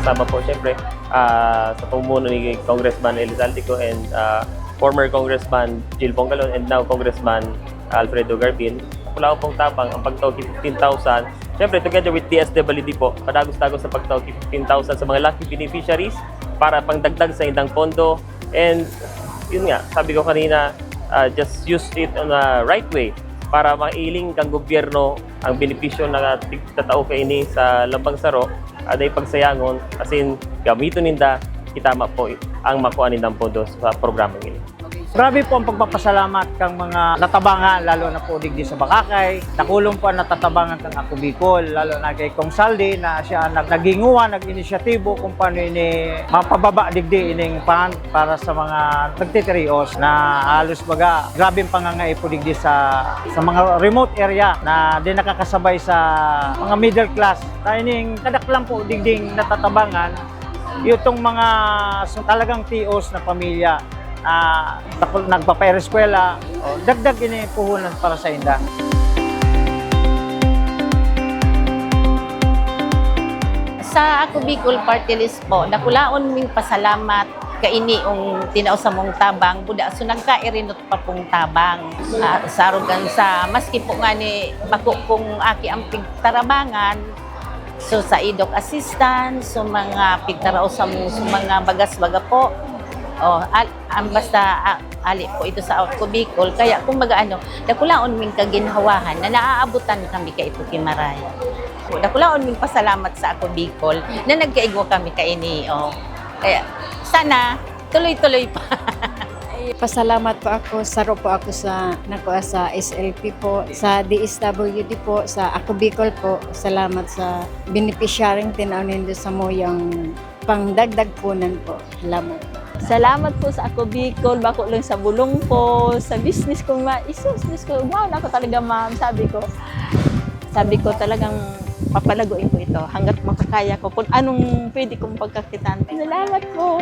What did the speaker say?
kasama po siyempre sa pamumuno ni Congressman Elizalde and former Congressman Jill Bongalon and now Congressman Alfredo Garbin. Wala ko pong tabang ang pagtawag 15,000. Siyempre, together with DSWD po, padagos-dagos sa pagtawag 15,000 sa mga lucky beneficiaries para pangdagdag sa indang pondo. And yun nga, sabi ko kanina, just use it on a right way para mailing kang gobyerno ang benepisyo na tatao kaini sa Lambang Saro at ay pagsayangon as in gamiton ninda kitama po ang makuha nindang pondo sa programang ini. Grabe po ang pagpapasalamat kang mga natabangan, lalo na po digdi sa Bakakay. Nakulong po ang natatabangan kang Ako Bicol, lalo na kay Kong Saldi na siya naginguha, nag-inisyatibo kung paano ini mapababa digdi ining pan para sa mga nagtitirios na halos baga grabing pangangay po digdi sa mga remote area na di nakakasabay sa mga middle class. Na ining kadaklang po digding natatabangan, itong mga talagang tios na pamilya nagpapa-eskwela, dagdag ini puhunan para sa inda. Sa Ako Bicol Party List po, nakulaon ming pasalamat kaini ang tinausa mong tabang, buda so nagkairinot pa pong tabang. Sarugan sa maski po nga ni bako kung aki ang pigtarabangan, so sa idok assistance, so mga pigtarausa mo, so mga bagas-baga po, basta ali po ito sa Ako Bicol. Kaya kung ano, dakulaon ming kaginhawahan na naaabutan kami kay ito Kimaray. Dakulaon ming pasalamat sa Ako Bicol na nagkaigwa kami kaini. Kaya sana tuloy-tuloy pa. Pasalamat po ako, saro po ako sa SLP po, sa DSWD po, sa Ako Bicol po. Salamat sa beneficiaryong tinaunin doon sa moyang pangdagdag punan po. Salamat. Salamat po sa Ako Bicol, bako lang sa bulong po, sa business ko, business ko, wow na ako talaga ma'am, sabi ko talagang papalaguin ko ito hanggat makakaya ko kung anong pwede kong pagkakitan. Salamat po!